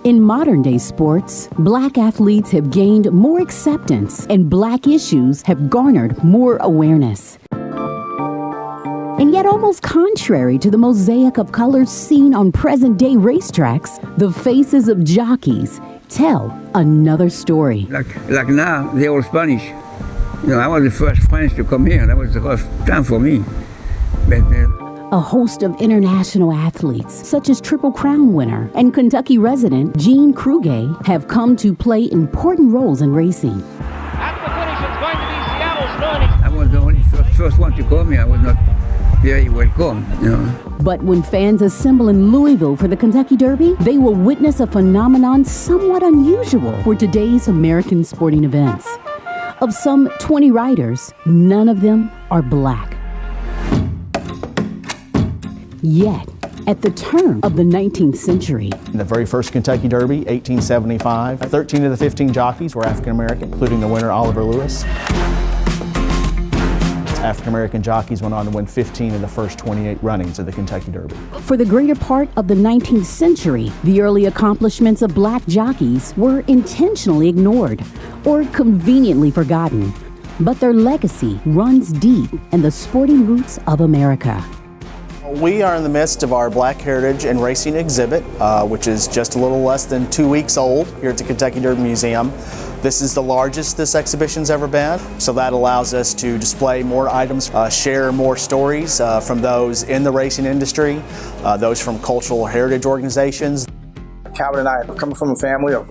In modern-day sports, black athletes have gained more acceptance and black issues have garnered more awareness. And yet, almost contrary to the mosaic of colors seen on present-day racetracks, the faces of jockeys tell another story. Like now, they're all Spanish. I was the first French to come here. That was the rough time for me. But, a host of international athletes, such as Triple Crown winner and Kentucky resident Jean Cruguet, have come to play important roles in racing. At the finish, it's going to be Seattle's learning. I was the only first one to come here. I was not very welcome, But when fans assemble in Louisville for the Kentucky Derby, they will witness a phenomenon somewhat unusual for today's American sporting events. Of some 20 riders, none of them are black. Yet, at the turn of the 19th century, in the very first Kentucky Derby, 1875, 13 of the 15 jockeys were African American, including the winner, Oliver Lewis. African American jockeys went on to win 15 of the first 28 runnings of the Kentucky Derby. For the greater part of the 19th century, the early accomplishments of black jockeys were intentionally ignored or conveniently forgotten. But their legacy runs deep in the sporting roots of America. We are in the midst of our Black Heritage and Racing exhibit, which is just a little less than 2 weeks old here at the Kentucky Derby Museum. This is the largest this exhibition's ever been, so that allows us to display more items, share more stories from those in the racing industry, those from cultural heritage organizations. Calvin and I are coming from a family of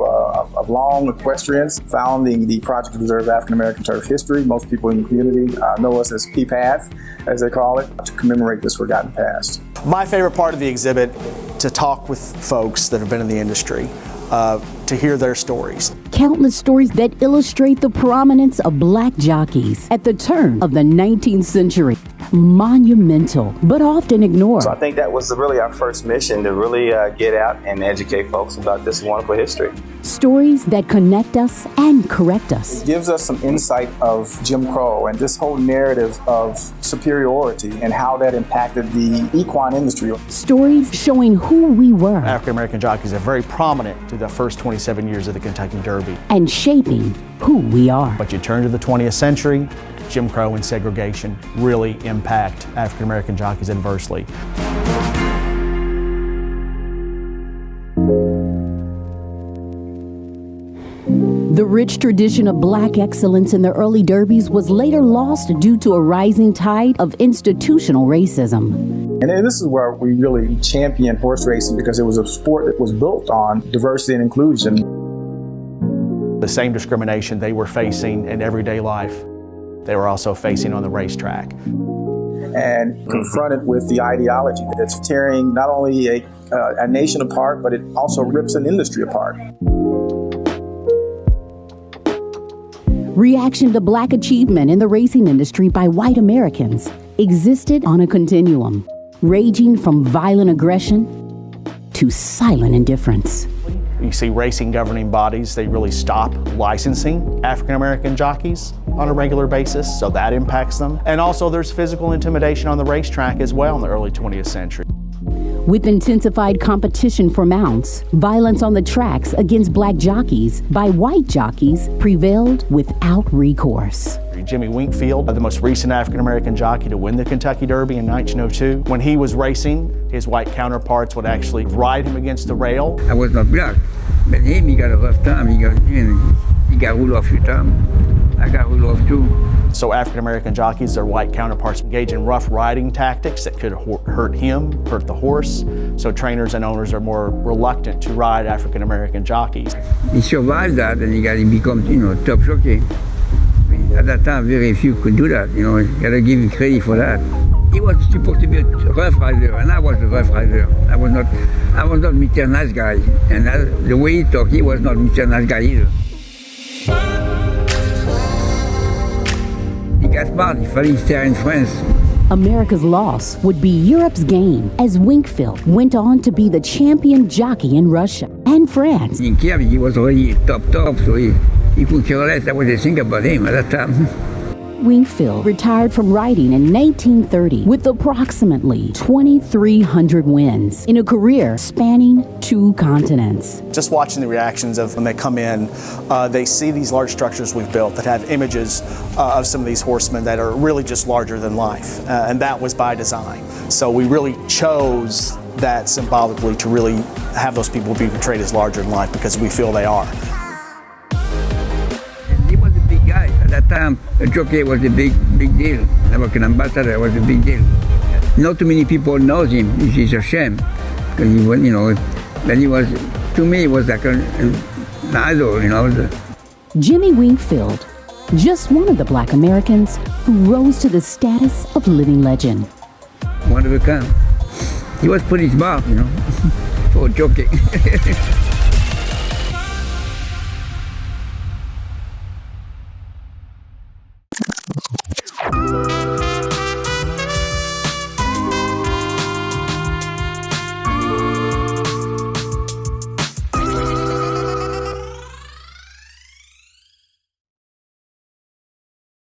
long equestrians, founding the Project to Preserve African American Turf History. Most people in the community know us as PPATH, as they call it, to commemorate this forgotten past. My favorite part of the exhibit, to talk with folks that have been in the industry, to hear their stories. Countless stories that illustrate the prominence of black jockeys at the turn of the 19th century. Monumental, but often ignored. So I think that was really our first mission, to really get out and educate folks about this wonderful history. Stories that connect us and correct us. It gives us some insight of Jim Crow and this whole narrative of superiority and how that impacted the equine industry. Stories showing who we were. African American jockeys are very prominent through the first 27 years of the Kentucky Derby. And shaping who we are. But you turn to the 20th century, Jim Crow and segregation really impact African American jockeys adversely. The rich tradition of black excellence in the early derbies was later lost due to a rising tide of institutional racism. And this is where we really championed horse racing, because it was a sport that was built on diversity and inclusion. The same discrimination they were facing in everyday life, they were also facing on the racetrack. And confronted with the ideology that's tearing not only a nation apart, but it also rips an industry apart. Reaction to black achievement in the racing industry by white Americans existed on a continuum, ranging from violent aggression to silent indifference. You see racing governing bodies, they really stop licensing African American jockeys on a regular basis, so that impacts them. And also there's physical intimidation on the racetrack as well in the early 20th century. With intensified competition for mounts, violence on the tracks against black jockeys by white jockeys prevailed without recourse. Jimmy Winkfield, the most recent African-American jockey to win the Kentucky Derby in 1902. When he was racing, his white counterparts would actually ride him against the rail. I was not black, but him, he got a rough time. He got ruled off a few times. I got ruled off too. So African-American jockeys, their white counterparts, engage in rough riding tactics that could hurt him, hurt the horse. So trainers and owners are more reluctant to ride African-American jockeys. He survived that, and he become, top jockey. At that time, very few could do that. You gotta give him credit for that. He was supposed to be a rough rider, and I was a rough rider. I was not Mr. Nice Guy, and the way he talked, he was not Mr. Nice Guy either. He got smart. He fell in France. America's loss would be Europe's gain, as Winkfield went on to be the champion jockey in Russia and France. In Kiev, he was already top, so he could care less. That was the thing about him at that time. Winkfield retired from riding in 1930 with approximately 2,300 wins in a career spanning 2 continents. Just watching the reactions of when they come in, they see these large structures we've built that have images of some of these horsemen that are really just larger than life, and that was by design. So we really chose that symbolically to really have those people be portrayed as larger than life because we feel they are. He was a big guy. At that time, a jockey was a big deal. Like an ambassador was a big deal. Not too many people know him, which is a shame. Because he was, then he was, to me, he was like an idol, Jimmy Winkfield, just one of the Black Americans who rose to the status of living legend. One of a kind. He was pretty smart, for a jockey.